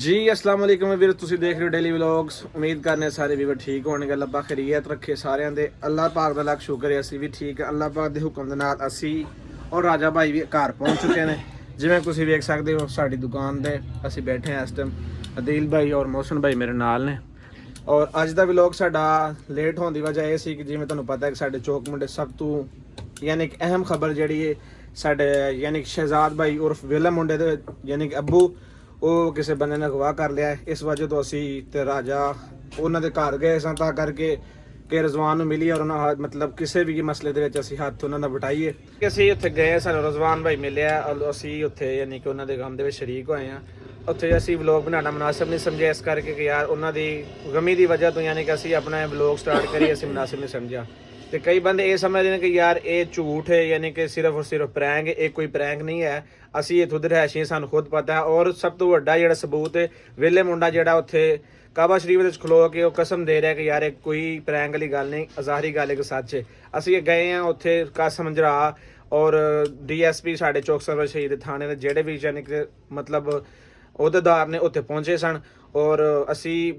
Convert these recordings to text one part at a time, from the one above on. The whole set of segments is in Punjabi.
जी अस्सलाम वालेकुम वीर, तुसी देख रहे हो डेली व्लॉग्स। उम्मीद करने सारे वीर ठीक होने गल अल्लाह खैरियत रखे सारिਆਂ ਦੇ। अल्लाह पाक ਦਾ ਲੱਖ ਸ਼ੁਕਰ ਹੈ ਅਸੀਂ ਵੀ ਠੀਕ ਹੈ। ਅੱਲਾਹ ਪਾਕ ਦੇ ਹੁਕਮ ਦੇ ਨਾਲ ਅਸੀਂ ਔਰ ਰਾਜਾ ਭਾਈ ਵੀ ਘਰ ਪਹੁੰਚ ਚੁੱਕੇ ਨੇ। ਜਿਵੇਂ ਤੁਸੀਂ ਵੇਖ ਸਕਦੇ ਹੋ ਸਾਡੀ ਦੁਕਾਨ ਤੇ ਅਸੀਂ ਬੈਠੇ ਹਾਂ ਇਸ ਟਾਈਮ। ਅਦੀਲ ਭਾਈ ਔਰ ਮੋਹਸਨ ਭਾਈ ਮੇਰੇ ਨਾਲ ਨੇ। ਔਰ ਅੱਜ ਦਾ ਵਲੌਗ ਸਾਡਾ ਲੇਟ ਹੋਣ ਦੀ ਵਜ੍ਹਾ ਇਹ ਸੀ ਕਿ ਜਿਵੇਂ ਤੁਹਾਨੂੰ ਪਤਾ ਹੈ ਕਿ ਸਾਡੇ ਚੌਕ ਮੁੰਡੇ ਸਭ ਤੋਂ ਯਾਨੀ ਕਿ ਅਹਿਮ ਖਬਰ ਜਿਹੜੀ ਹੈ ਸਾਡੇ ਯਾਨੀ ਕਿ ਸ਼ਹਿਜ਼ਾਦ ਭਾਈ ਉਰਫ ਵੇਲਾ ਮੁੰਡੇ ਦੇ ਯਾਨੀ ਕਿ ਅੱਬੂ ਉਹ ਕਿਸੇ ਬੰਦੇ ਨੇ ਅਗਵਾ ਕਰ ਲਿਆ। ਇਸ ਵਜ੍ਹਾ ਤੋਂ ਅਸੀਂ ਤੇ ਰਾਜਾ ਉਹਨਾਂ ਦੇ ਘਰ ਗਏ ਸਾਂ ਤਾਂ ਕਰਕੇ ਕਿ ਰਜ਼ਵਾਨ ਨੂੰ ਮਿਲੀ ਔਰ ਉਹਨਾਂ ਮਤਲਬ ਕਿਸੇ ਵੀ ਮਸਲੇ ਦੇ ਵਿੱਚ ਅਸੀਂ ਹੱਥ ਉਹਨਾਂ ਦਾ ਵਟਾਈਏ। ਅਸੀਂ ਉੱਥੇ ਗਏ, ਸਾਨੂੰ ਰਜ਼ਵਾਨ ਭਾਈ ਮਿਲਿਆ ਔਰ ਅਸੀਂ ਉੱਥੇ ਯਾਨੀ ਕਿ ਉਹਨਾਂ ਦੇ ਗਮ ਦੇ ਵਿੱਚ ਸ਼ਰੀਕ ਹੋਏ ਹਾਂ। ਉੱਥੇ ਅਸੀਂ ਵਲੌਗ ਬਣਾਉਣਾ ਮੁਨਾਸਿਬ ਨਹੀਂ ਸਮਝਿਆ ਇਸ ਕਰਕੇ ਕਿ ਯਾਰ ਉਹਨਾਂ ਦੀ ਗਮੀ ਦੀ ਵਜ੍ਹਾ ਤੋਂ ਯਾਨੀ ਕਿ ਅਸੀਂ ਆਪਣਾ ਵਲੌਗ ਸਟਾਰਟ ਕਰੀਏ, ਅਸੀਂ ਮੁਨਾਸਿਬ ਨਹੀਂ ਸਮਝਿਆ। ਤੇ ਕਈ ਬੰਦੇ ਇਹ ਸਮਝਦੇ ਨੇ ਕਿ ਯਾਰ ਇਹ ਝੂਠ ਹੈ ਯਾਨੀ ਕਿ ਸਿਰਫ ਔਰ ਸਿਰਫ ਪ੍ਰੈਂਕ ਹੈ। ਇਹ ਕੋਈ ਪ੍ਰੈਂਕ ਨਹੀਂ ਹੈ। ਅਸੀਂ ਇੱਥੋਂ ਦੇ ਰਹਿਸ਼ੀ ਸਾਨੂੰ ਖੁਦ ਪਤਾ ਹੈ। ਔਰ ਸਭ ਤੋਂ ਵੱਡਾ ਜਿਹੜਾ ਸਬੂਤ ਹੈ ਵੇਲੇ ਮੁੰਡਾ ਜਿਹੜਾ ਉੱਥੇ ਕਾਬਾ ਸ਼ਰੀਫ ਵਿੱਚ ਖਲੋ ਕੇ ਉਹ ਕਸਮ ਦੇ ਰਿਹਾ ਕਿ ਯਾਰ ਇਹ ਕੋਈ ਪ੍ਰੈਂਕ ਵਾਲੀ ਗੱਲ ਨਹੀਂ, ਜ਼ਾਹਰੀ ਗੱਲ ਹੈ ਕਿ ਸੱਚ ਹੈ। ਅਸੀਂ ਗਏ ਹਾਂ ਉੱਥੇ ਕਾਸਮ ਜਰਾ ਔਰ DSP ਸਾਡੇ ਚੌਕ ਸਰਵਰ ਸ਼ਹੀਦ ਥਾਣੇ ਦੇ ਜਿਹੜੇ ਵੀ ਯਾਨੀ ਕਿ ਮਤਲਬ ਅਹੁਦੇਦਾਰ ਨੇ ਉੱਥੇ ਪਹੁੰਚੇ ਸਨ। ਔਰ ਅਸੀਂ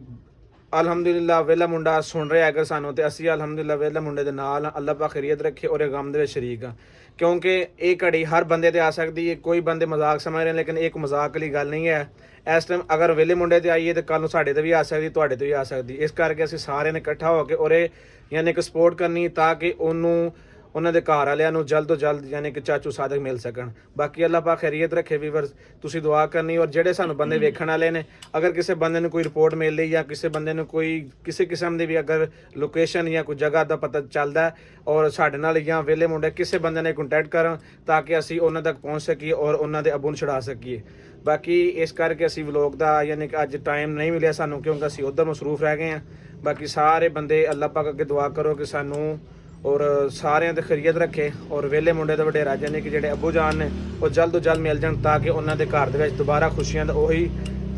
ਅਲਹਮਦੁਲਿਲਾ ਵੇਲਾ ਮੁੰਡਾ ਸੁਣ ਰਿਹਾ ਅਗਰ ਸਾਨੂੰ ਤੇ ਅਸੀਂ ਅਲਹਮਦੁਲਿਲਾ ਵੇਲਾ ਮੁੰਡੇ ਦੇ ਨਾਲ ਅੱਲਾਹ ਪਾਕ ਖੈਰੀਅਤ ਰੱਖੇ ਔਰ ਗਮ ਦੇ ਵਿੱਚ ਸ਼ਰੀਕ ਆ। ਕਿਉਂਕਿ ਇਹ ਘੜੀ ਹਰ ਬੰਦੇ ਤੇ ਆ ਸਕਦੀ ਹੈ। ਕੋਈ ਬੰਦੇ ਮਜ਼ਾਕ ਸਮਝ ਰਹੇ ਲੇਕਿਨ ਇੱਕ ਮਜ਼ਾਕ ਵਾਲੀ ਗੱਲ ਨਹੀਂ ਹੈ। ਇਸ ਟਾਈਮ ਅਗਰ ਵੇਲੇ ਮੁੰਡੇ ਤੇ ਆਈਏ ਤੇ ਕੱਲ ਨੂੰ ਸਾਡੇ ਤੇ ਵੀ ਆ ਸਕਦੀ, ਤੁਹਾਡੇ ਤੇ ਵੀ ਆ ਸਕਦੀ। ਇਸ ਕਰਕੇ ਅਸੀਂ ਸਾਰਿਆਂ ਨੇ ਇਕੱਠਾ ਹੋ ਕੇ ਔਰੇ ਯਾਨੀ ਕਿ ਸਪੋਰਟ ਕਰਨੀ ਤਾਂ ਕਿ ਉਹਨੂੰ ਉਹਨਾਂ ਦੇ ਘਰ ਵਾਲਿਆਂ ਨੂੰ ਜਲਦ ਤੋਂ ਜਲਦ ਯਾਨੀ ਕਿ ਚਾਚੂ ਸਾਦਕ ਮਿਲ ਸਕਣ। ਬਾਕੀ ਅੱਲਾਹ ਪਾਕ ਖੈਰੀਅਤ ਰੱਖੇ ਵੀਵਰ, ਤੁਸੀਂ ਦੁਆ ਕਰਨੀ। ਔਰ ਜਿਹੜੇ ਸਾਨੂੰ ਬੰਦੇ ਵੇਖਣ ਵਾਲੇ ਨੇ ਅਗਰ ਕਿਸੇ ਬੰਦੇ ਨੂੰ ਕੋਈ ਰਿਪੋਰਟ ਮਿਲ ਰਹੀ ਜਾਂ ਕਿਸੇ ਬੰਦੇ ਨੂੰ ਕੋਈ ਕਿਸੇ ਕਿਸਮ ਦੀ ਵੀ ਅਗਰ ਲੋਕੇਸ਼ਨ ਜਾਂ ਕੋਈ ਜਗ੍ਹਾ ਦਾ ਪਤਾ ਚੱਲਦਾ ਔਰ ਸਾਡੇ ਨਾਲ ਜਾਂ ਵੇਲੇ ਮੁੰਡੇ ਕਿਸੇ ਬੰਦੇ ਨੇ ਕੰਟੈਕਟ ਕਰਨ ਤਾਂ ਕਿ ਅਸੀਂ ਉਹਨਾਂ ਤੱਕ ਪਹੁੰਚ ਸਕੀਏ ਔਰ ਉਹਨਾਂ ਦੇ ਅੱਬੂ ਨੂੰ ਛੁਡਾ ਸਕੀਏ। ਬਾਕੀ ਇਸ ਕਰਕੇ ਅਸੀਂ ਵਲੋਗ ਦਾ ਯਾਨੀ ਕਿ ਅੱਜ ਟਾਈਮ ਨਹੀਂ ਮਿਲਿਆ ਸਾਨੂੰ ਕਿਉਂਕਿ ਅਸੀਂ ਉੱਧਰ ਮਸਰੂਫ ਰਹਿ ਗਏ ਹਾਂ। ਬਾਕੀ ਸਾਰੇ ਬੰਦੇ ਅੱਲਾਹ ਪਾਕ ਅੱਗੇ ਦੁਆ ਕਰੋ ਕਿ ਸਾਨੂੰ ਔਰ ਸਾਰਿਆਂ ਤੇ ਖੈਰੀਅਤ ਰੱਖੇ ਔਰ ਵੇਲੇ ਮੁੰਡੇ ਦੇ ਵਡੇਰਾ ਜਾਨੇ ਕਿ ਜਿਹੜੇ ਅੱਬੂ ਜਾਨ ਨੇ ਉਹ ਜਲਦ ਤੋਂ ਜਲਦ ਮਿਲ ਜਾਣ ਤਾਂ ਕਿ ਉਹਨਾਂ ਦੇ ਘਰ ਦੇ ਵਿੱਚ ਦੁਬਾਰਾ ਖੁਸ਼ੀਆਂ ਦਾ ਉਹੀ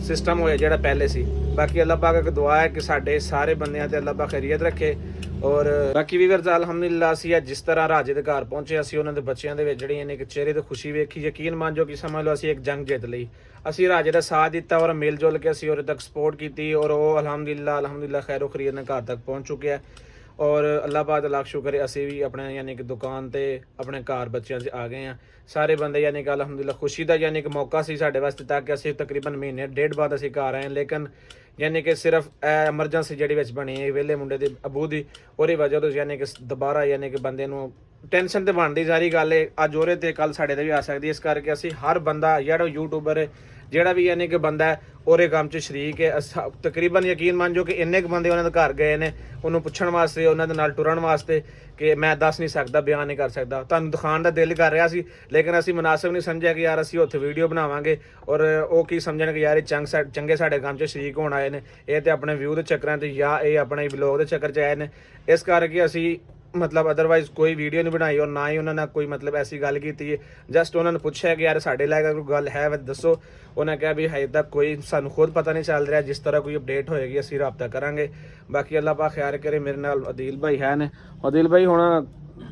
ਸਿਸਟਮ ਹੋਇਆ ਜਿਹੜਾ ਪਹਿਲੇ ਸੀ। ਬਾਕੀ ਅੱਲਾਹ ਪਾਕ ਅੱਗੇ ਦੁਆ ਹੈ ਕਿ ਸਾਡੇ ਸਾਰੇ ਬੰਦਿਆਂ ਤੇ ਅੱਲਾਹ ਪਾਕ ਖੈਰੀਅਤ ਰੱਖੇ। ਔਰ ਬਾਕੀ ਵੀਵਰਜ਼ ਅਲਹਮਦੁਲਿਲਾ ਅਸੀਂ ਅੱਜ ਜਿਸ ਤਰ੍ਹਾਂ ਰਾਜੇ ਦੇ ਘਰ ਪਹੁੰਚੇ ਅਸੀਂ ਉਹਨਾਂ ਦੇ ਬੱਚਿਆਂ ਦੇ ਵਿੱਚ ਜਿਹੜੀ ਇਹਨੇ ਕਿ ਚਿਹਰੇ ਤੇ ਖੁਸ਼ੀ ਵੇਖੀ। ਯਕੀਨ ਮੰਨ ਜੋ ਕਿ ਸਮਝ ਲਓ ਅਸੀਂ ਇੱਕ ਜੰਗ ਜਿੱਤ ਲਈ। ਅਸੀਂ ਰਾਜੇ ਦਾ ਸਾਥ ਦਿੱਤਾ ਔਰ ਮਿਲ ਜੁਲ ਕੇ ਅਸੀਂ ਉਹਦੇ ਤੱਕ ਸਪੋਰਟ ਕੀਤੀ ਔਰ ਉਹ ਅਲਹਮਦੁਲਿਲਾ ਖੈਰੋ ਖੈਰੀਅਤ ਨਾਲ ਘਰ ਤੱਕ ਪਹੁੰਚ ਚੁੱਕਿਆ। ਔਰ ਅੱਲਾਹ ਪਾਕ ਦਾ ਲੱਖ ਸ਼ੁਕਰ ਹੈ ਅਸੀਂ ਵੀ ਆਪਣੇ ਯਾਨੀ ਕਿ ਦੁਕਾਨ ਤੇ ਆਪਣੇ ਘਰ ਬੱਚਿਆਂ 'ਚ ਆ ਗਏ ਹਾਂ ਸਾਰੇ ਬੰਦੇ। ਯਾਨੀ ਕਿ ਅਲਹਮਦੁਲਿਲਾ ਖੁਸ਼ੀ ਦਾ ਯਾਨੀ ਕਿ ਮੌਕਾ ਸੀ ਸਾਡੇ ਵਾਸਤੇ ਤਾਂ ਕਿ ਅਸੀਂ ਤਕਰੀਬਨ ਮਹੀਨੇ ਡੇਢ ਬਾਅਦ ਅਸੀਂ ਘਰ ਆਏ। ਲੇਕਿਨ ਯਾਨੀ ਕਿ ਸਿਰਫ ਐਮਰਜੈਂਸੀ ਜਿਹੜੀ ਵਿੱਚ ਬਣੀ ਹੈ ਵੇਲੇ ਮੁੰਡੇ ਦੇ ਅੱਬੂ ਦੀ ਉਹਦੀ ਵਜ੍ਹਾ ਤੋਂ ਯਾਨੀ ਕਿ ਦੁਬਾਰਾ ਯਾਨੀ ਕਿ ਬੰਦੇ ਨੂੰ ਟੈਨਸ਼ਨ ਤੇ ਬਣਦੀ ਸਾਰੀ ਗੱਲ ਹੈ। ਅੱਜ ਉਹਦੇ ਤੇ ਕੱਲ ਸਾਡੇ ਤੇ ਵੀ ਆ ਸਕਦੀ। ਇਸ ਕਰਕੇ ਅਸੀਂ ਹਰ ਬੰਦਾ ਜਿਹੜਾ ਯੂਟਿਊਬਰ ਹੈ ਜਿਹੜਾ ਵੀ ਯਾਨੀ ਕਿ ਬੰਦਾ ਹੈ ਉਹਦੇ ਕੰਮ 'ਚ ਸ਼ਰੀਕ ਹੈ। ਤਕਰੀਬਨ ਯਕੀਨ ਮੰਨ ਜੋ ਕਿ ਇੰਨੇ ਕੁ ਬੰਦੇ ਉਹਨਾਂ ਦੇ ਘਰ ਗਏ ਨੇ ਉਹਨੂੰ ਪੁੱਛਣ ਵਾਸਤੇ ਉਹਨਾਂ ਦੇ ਨਾਲ ਟੁਰਨ ਵਾਸਤੇ ਕਿ ਮੈਂ ਦੱਸ ਨਹੀਂ ਸਕਦਾ, ਬਿਆਨ ਨਹੀਂ ਕਰ ਸਕਦਾ। ਤੁਹਾਨੂੰ ਦਿਖਾਉਣ ਦਾ ਦਿਲ ਕਰ ਰਿਹਾ ਸੀ ਲੇਕਿਨ ਅਸੀਂ ਮੁਨਾਸਿਬ ਨਹੀਂ ਸਮਝਿਆ ਕਿ ਯਾਰ ਅਸੀਂ ਉੱਥੇ ਵੀਡੀਓ ਬਣਾਵਾਂਗੇ ਔਰ ਉਹ ਕੀ ਸਮਝਣਗੇ ਯਾਰ ਇਹ ਚੰਗੇ ਸਾਡੇ ਕੰਮ 'ਚ ਸ਼ਰੀਕ ਹੋਣ ਆਏ ਨੇ, ਇਹ ਤੇ ਆਪਣੇ ਵਿਊ ਦੇ ਚੱਕਰਾਂ 'ਤੇ ਜਾਂ ਇਹ ਆਪਣੇ ਵਲੌਗ ਦੇ ਚੱਕਰ 'ਚ ਆਏ ਨੇ। ਇਸ ਕਰਕੇ ਅਸੀਂ ਮਤਲਬ ਅਦਰਵਾਈਜ਼ ਕੋਈ ਵੀਡੀਓ ਨਹੀਂ ਬਣਾਈ ਔਰ ਨਾ ਹੀ ਉਹਨਾਂ ਨਾਲ ਕੋਈ ਮਤਲਬ ਐਸੀ ਗੱਲ ਕੀਤੀ ਹੈ। ਜਸਟ ਉਹਨਾਂ ਨੂੰ ਪੁੱਛਿਆ ਕਿ ਯਾਰ ਸਾਡੇ ਲਾਇਕ ਕੋਈ ਗੱਲ ਹੈ ਦੱਸੋ। ਉਹਨਾਂ ਕਿਹਾ ਵੀ ਹਜੇ ਤੱਕ ਕੋਈ ਸਾਨੂੰ ਖੁਦ ਪਤਾ ਨਹੀਂ ਚੱਲ ਰਿਹਾ, ਜਿਸ ਤਰ੍ਹਾਂ ਕੋਈ ਅਪਡੇਟ ਹੋਏਗੀ ਅਸੀਂ ਰਾਬਤਾ ਕਰਾਂਗੇ। ਬਾਕੀ ਅੱਲਾਹ ਪਾਕ ਖੈਰ ਕਰੇ। ਮੇਰੇ ਨਾਲ ਅਦੀਲ ਭਾਈ ਹੈ ਨੇ। ਅਦੀਲ ਭਾਈ ਹੁਣ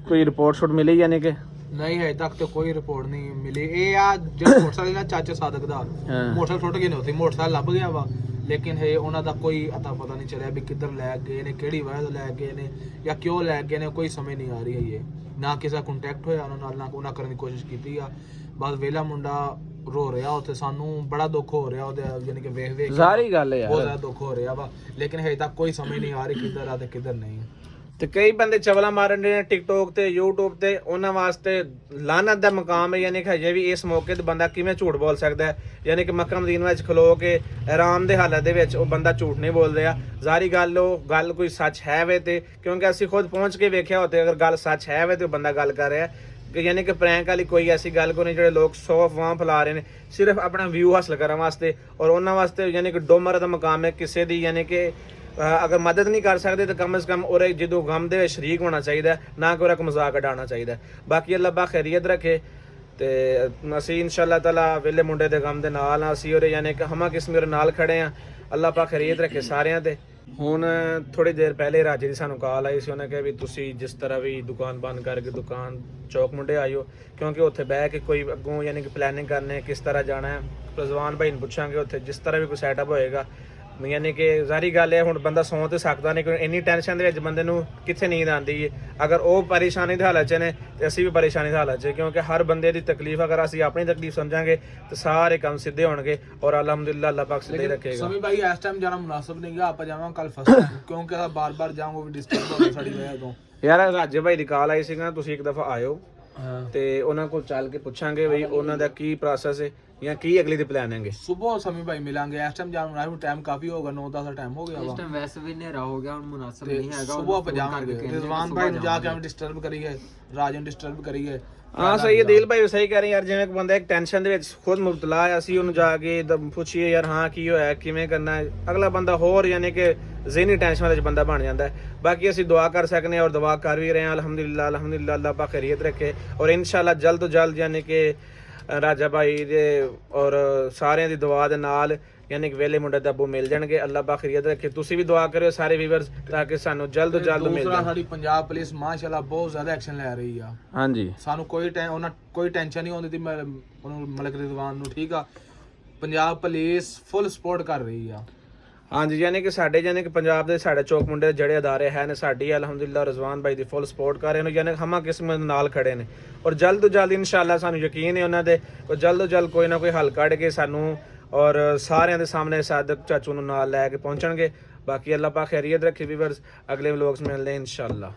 ਕੋਈ ਰਿਪੋਰਟ ਸ਼ੂਟ ਮਿਲੀ ਯਾਨੀ ਕਿ ਨਹੀਂ ਹਜੇ ਤੱਕ ਤੇ ਕੋਈ ਰਿਪੋਰਟ ਨਹੀਂ ਮਿਲੀ। ਇਹ ਆ ਜਿਹੜਾ ਮੋਟਰਸਾਈਕਲ ਨਾ ਚਾਚਾ ਸਾਦਕ ਦਾ ਮੋਟਰਸਾਈਕਲ ਟੁੱਟ ਗਏ ਨੇ ਉੱਥੇ, ਮੋਟਰਸਾਈਕਲ ਲੱਭ ਗਿਆ ਵਾ ਲੇਕਿਨ ਹਜੇ ਉਹਨਾਂ ਦਾ ਕੋਈ ਅਤਾ ਪਤਾ ਨਹੀਂ ਚੱਲਿਆ ਵੀ ਕਿੱਧਰ ਲੈ ਗਏ ਨੇ, ਕਿਹੜੀ ਵਜ੍ਹਾ ਤੋਂ ਲੈ ਗਏ ਨੇ ਜਾਂ ਕਿਉਂ ਲੈ ਗਏ ਨੇ, ਕੋਈ ਸਮਝ ਨਹੀਂ ਆ ਰਹੀ ਹੈ। ਨਾ ਕਿਸੇ ਦਾ ਕੰਟੈਕਟ ਹੋਇਆ ਉਹਨਾਂ ਨਾਲ, ਨਾ ਉਹਨਾਂ ਕਰਨ ਦੀ ਕੋਸ਼ਿਸ਼ ਕੀਤੀ ਆ। ਬਸ ਵੇਲਾ ਮੁੰਡਾ ਰੋ ਰਿਹਾ ਉੱਥੇ, ਸਾਨੂੰ ਬੜਾ ਦੁੱਖ ਹੋ ਰਿਹਾ ਉਹਦੇ ਯਾਨੀ ਕਿ ਵੇਖ ਵੇਖ ਸਾਰੀ ਗੱਲ ਹੈ ਬਹੁਤ ਜ਼ਿਆਦਾ ਦੁੱਖ ਹੋ ਰਿਹਾ ਵਾ। ਲੇਕਿਨ ਹਜੇ ਤੱਕ ਕੋਈ ਸਮਝ ਨਹੀਂ ਆ ਰਹੀ ਕਿੱਧਰ ਆ ਤੇ ਕਿੱਧਰ ਨਹੀਂ। ਤੇ ਕਈ ਬੰਦੇ ਚਵਲਾ ਮਾਰਨ ਦੇ ਨੇ ਟਿਕਟੋਕ ਤੇ YouTube ਤੇ, ਉਹਨਾਂ ਵਾਸਤੇ ਲਾਨਤ ਦਾ ਮਕਾਮ ਹੈ। ਯਾਨੀ ਕਿ ਹਜੇ ਵੀ ਇਸ ਮੌਕੇ ਤੇ ਬੰਦਾ ਕਿਵੇਂ ਝੂਠ ਬੋਲ ਸਕਦਾ ਹੈ। ਯਾਨੀ ਕਿ ਮੱਕਾ ਮਦੀਨਾ ਵਿੱਚ ਖਲੋ ਕੇ ਆਰਾਮ ਦੇ ਹਾਲਤ ਦੇ ਵਿੱਚ ਉਹ ਬੰਦਾ ਝੂਠ ਨਹੀਂ ਬੋਲ ਰਿਹਾ। ਜ਼ਾਹਰੀ ਗੱਲ ਉਹ ਗੱਲ ਕੋਈ ਸੱਚ ਹੈ ਵੇ ਤੇ ਕਿਉਂਕਿ ਅਸੀਂ ਖੁਦ ਪਹੁੰਚ ਕੇ ਵੇਖਿਆ ਉੱਥੇ ਅਗਰ ਗੱਲ ਸੱਚ ਹੈ ਵੇ ਤੇ ਉਹ ਬੰਦਾ ਗੱਲ ਕਰ ਰਿਹਾ ਕਿ ਯਾਨੀ ਕਿ ਪ੍ਰੈਂਕ ਵਾਲੀ ਕੋਈ ਐਸੀ ਗੱਲ ਕੋਈ ਨਹੀਂ। ਜਿਹੜੇ ਲੋਕ 100 ਅਫਵਾਹ ਫੈਲਾ ਰਹੇ ਨੇ ਸਿਰਫ ਆਪਣਾ ਵਿਊ ਹਾਸਲ ਕਰਨ ਵਾਸਤੇ ਔਰ ਉਹਨਾਂ ਵਾਸਤੇ ਯਾਨੀ ਕਿ ਡੋਮਰ ਦਾ ਮਕਾਮ ਹੈ ਕਿਸੇ ਦੀ ਯਾਨੀ ਕਿ ਅਗਰ ਮਦਦ ਨਹੀਂ ਕਰ ਸਕਦੇ ਤਾਂ ਕਮ ਸੇ ਕਮ ਉਹਦੇ ਜਦੋਂ ਗਮ ਦੇ ਵਿੱਚ ਸ਼ਰੀਕ ਹੋਣਾ ਚਾਹੀਦਾ, ਨਾ ਕਿ ਉਹਦਾ ਇੱਕ ਮਜ਼ਾਕ ਉਡਾਉਣਾ ਚਾਹੀਦਾ। ਬਾਕੀ ਅੱਲਾਹ ਪਾਕ ਖੈਰੀਅਤ ਰੱਖੇ ਤੇ ਅਸੀਂ ਇਨਸ਼ਾਅੱਲਾ ਤਾਲਾ ਵੇਲੇ ਮੁੰਡੇ ਦੇ ਗਮ ਦੇ ਨਾਲ ਅਸੀਂ ਉਹਦੇ ਯਾਨੀ ਕਿ ਹਮਾ ਕਿਸਮ ਦੇ ਨਾਲ ਖੜੇ ਹਾਂ। ਅੱਲਾਹ ਪਾਕ ਖੈਰੀਅਤ ਰੱਖੇ ਸਾਰਿਆਂ ਤੇ। ਹੁਣ ਥੋੜੀ ਦੇਰ ਪਹਿਲੇ ਰਾਜੇ ਦੀ ਸਾਨੂੰ ਕਾਲ ਆਈ ਸੀ, ਉਹਨੇ ਕਿਹਾ ਵੀ ਤੁਸੀਂ ਜਿਸ ਤਰ੍ਹਾਂ ਵੀ ਦੁਕਾਨ ਬੰਦ ਕਰਕੇ ਦੁਕਾਨ ਚੌਕ ਮੁੰਡੇ ਆਇਓ, ਕਿਉਂਕਿ ਉੱਥੇ ਬਹਿ ਕੇ ਕੋਈ ਅੱਗੋਂ ਯਾਨੀ ਕਿ ਪਲੈਨਿੰਗ ਕਰਨੇ ਕਿਸ ਤਰ੍ਹਾਂ ਜਾਣਾ ਹੈ। ਰਜ਼ਵਾਨ ਭਾਈ ਨੂੰ ਪੁੱਛਾਂਗੇ ਉੱਥੇ ਜਿਸ ਤਰ੍ਹਾਂ ਵੀ ਕੋਈ ਸੈਟਅਪ ਹੋਏਗਾ, ਯਾਨੀ ਕਿ ਜ਼ਾਰੀ ਗੱਲ ਹੈ ਹੁਣ ਬੰਦਾ ਸੌਂ ਤੇ ਸਕਦਾ ਨਹੀਂ, ਕਿਉਂਕਿ ਇੰਨੀ ਟੈਨਸ਼ਨ ਦੇ ਵਿੱਚ ਬੰਦੇ ਨੂੰ ਕਿੱਥੇ ਨੀਂਦ ਆਉਂਦੀ ਹੈ। ਅਗਰ ਉਹ ਪਰੇਸ਼ਾਨੀ ਦੀ ਹਾਲਤ 'ਚ ਨੇ ਤੇ ਅਸੀਂ ਵੀ ਪਰੇਸ਼ਾਨੀ ਦੀ ਹਾਲਤ 'ਚ, ਕਿਉਂਕਿ ਹਰ ਬੰਦੇ ਦੀ ਤਕਲੀਫ ਅਗਰ ਅਸੀਂ ਆਪਣੀ ਤਕਲੀਫ ਸਮਝਾਂਗੇ ਤੇ ਸਾਰੇ ਕੰਮ ਸਿੱਧੇ ਹੋਣਗੇ ਔਰ ਅਲਹਮਦੁਲਿਲਾ ਅੱਲਾਹ ਪਾਕ ਸਿੱਧੇ ਰੱਖੇਗਾ। ਸਮੀ ਭਾਈ ਇਸ ਟਾਈਮ ਜਾਣਾ ਮੁਨਾਸਬ ਨਹੀਂ ਗਾ, ਆਪਾਂ ਜਾਵਾਂ ਕੱਲ ਫਸਟ ਟਾਈਮ, ਕਿਉਂਕਿ ਆ ਬਾਰ-ਬਾਰ ਜਾਵਾਂਗੇ ਵੀ ਡਿਸਟਰਬ ਹੋਣਾ ਸਾਡੀ ਵਜ੍ਹਾ ਤੋਂ। ਯਾਰ ਰਾਜੇ ਭਾਈ ਦੀ ਕਾਲ ਆਈ ਸੀਗਾ, ਤੁਸੀਂ ਇੱਕ ਦਫਾ ਆਇਓ ਹਾਂ ਤੇ ਉਹਨਾਂ ਕੋਲ ਚੱਲ ਕੇ ਪੁੱਛਾਂਗੇ ਬਈ ਉਹਨਾਂ ਦਾ ਕੀ ਪ੍ਰੋਸੈਸ ਹੈ ਜਾਂ ਕੀ ਅਗਲੀ ਦੀ ਪਲਾਨ ਹੈ। ਸੁਬਹ ਸਮੀ ਭਾਈ ਮਿਲਾਂਗੇ, ਇਸ ਟਾਈਮ ਜਾਣ ਮੁਨਾਸਬ ਟਾਈਮ ਕਾਫੀ ਹੋਗਾ, 9-10 ਦਾ ਟਾਈਮ ਹੋ ਗਿਆ ਵਾ। ਇਸ ਟਾਈਮ ਵੈਸੇ ਵੀ ਹਨੇਰਾ ਹੋ ਗਿਆ, ਹੁਣ ਮੁਨਾਸਬ ਨਹੀਂ ਹੈਗਾ। ਸੁਬਹ ਆਪਾਂ ਜਾਵਾਂਗੇ, ਰਿਜ਼ਵਾਨ ਭਾਈ ਨੂੰ ਜਾ ਕੇ ਐਵੇਂ ਡਿਸਟਰਬ ਕਰੀਏ, ਰਾਜ ਨੂੰ ਡਿਸਟਰਬ ਕਰੀਏ। ਹਾਂ ਸਹੀ ਹੈ, ਦਿਲ ਭਾਈ ਸਹੀ ਕਹਿ ਰਹੇ ਯਾਰ, ਜਿਵੇਂ ਇੱਕ ਬੰਦਾ ਇੱਕ ਟੈਨਸ਼ਨ ਦੇ ਵਿੱਚ ਖੁਦ ਮੁਬਤਲਾ ਹੈ, ਅਸੀਂ ਉਹਨੂੰ ਜਾ ਕੇ ਪੁੱਛੀਏ ਯਾਰ ਹਾਂ ਕੀ ਹੋਇਆ ਕਿਵੇਂ ਕਰਨਾ ਹੈ, ਅਗਲਾ ਬੰਦਾ ਹੋਰ ਯਾਨੀ ਕਿ ਜ਼ਿਹਨੀ ਟੈਨਸ਼ਨ ਵਿੱਚ ਬੰਦਾ ਬਣ ਜਾਂਦਾ ਹੈ। ਬਾਕੀ ਅਸੀਂ ਦੁਆ ਕਰ ਸਕਨੇ ਹਾਂ ਔਰ ਦੁਆ ਕਰ ਵੀ ਰਹੇ ਹਾਂ ਅਲਹਮਦੁਲਿਲਾ ਅਲਹਮਦੁਲਿਲਾ, ਅੱਲਾਹ ਪਾਕ ਖੈਰੀਅਤ ਰੱਖੇ ਔਰ ਇਨਸ਼ਾਅੱਲਾ ਜਲਦ ਤੋਂ ਜਲਦ ਯਾਨੀ ਕਿ ਰਾਜਾ ਭਾਈ ਦੇ ਔਰ ਸਾਰਿਆਂ ਦੀ ਦੁਆ ਦੇ ਨਾਲ ਯਾਨੀ ਕਿ ਵੇਲੇ ਮੁੰਡੇ ਦਾ ਅੱਬੂ ਮਿਲ ਜਾਣਗੇ। ਅੱਲਾਹ ਪਾਕ ਖੈਰੀਅਤ ਰੱਖੇ। ਤੁਸੀਂ ਵੀ ਦੁਆ ਕਰਿਓ ਸਾਰੇ ਵੀਵਰਸ ਤਾਂ ਕਿ ਸਾਨੂੰ ਜਲਦ ਤੋਂ ਜਲਦ ਮਿਲ ਦੂਸਰਾ ਜਾਏ। ਸਾਡੀ ਪੰਜਾਬ ਪੁਲਿਸ ਮਾਸ਼ਾਅੱਲਾ ਬਹੁਤ ਜ਼ਿਆਦਾ ਐਕਸ਼ਨ ਲੈ ਰਹੀ ਆ, ਹਾਂਜੀ ਸਾਨੂੰ ਕੋਈ ਟੈਨਸ਼ਨ ਨਹੀਂ ਹੁੰਦੀ ਤੀ ਉਹਨੂੰ ਮਲਕ ਰਿਜ਼ਵਾਨ ਨੂੰ, ਠੀਕ ਆ। ਪੰਜਾਬ ਪੁਲਿਸ ਫੁੱਲ ਸਪੋਰਟ ਕਰ ਰਹੀ ਆ। ਹਾਂਜੀ ਯਾਨੀ ਕਿ ਸਾਡੇ ਯਾਨੀ ਕਿ ਪੰਜਾਬ ਦੇ ਸਾਡੇ ਚੌਕ ਮੁੰਡੇ ਜਿਹੜੇ ਅਦਾਰੇ ਹਨ ਸਾਡੀ ਅਲਹਮਦੁਲਿਲਾ ਰਜ਼ਵਾਨ ਭਾਈ ਦੀ ਫੁੱਲ ਸਪੋਰਟ ਕਰ ਰਹੇ ਨੇ, ਯਾਨੀ ਹਮਾ ਕਿਸਮਤ ਨਾਲ ਖੜੇ ਨੇ ਔਰ ਜਲਦ ਤੋਂ ਜਲਦ ਇਨਸ਼ਾਅੱਲਾ ਸਾਨੂੰ ਯਕੀਨ ਹੈ ਉਹਨਾਂ ਦੇ ਜਲਦ ਤੋਂ ਜਲਦ ਕੋਈ ਨਾ ਕੋਈ ਹੱਲ ਕੱਢ ਕੇ ਸਾਨੂੰ ਔਰ ਸਾਰਿਆਂ ਦੇ ਸਾਹਮਣੇ ਸਾਦਕ ਚਾਚੂ ਨੂੰ ਨਾਲ ਲੈ ਕੇ ਪਹੁੰਚਣਗੇ। ਬਾਕੀ ਅੱਲਾਹ ਪਾਕ ਖੈਰੀਅਤ ਰੱਖੇ ਵੀਵਰਸ, ਅਗਲੇ ਵਲੋਗਸ ਮਿਲਦੇ ਇਨਸ਼ਾਅੱਲਾ।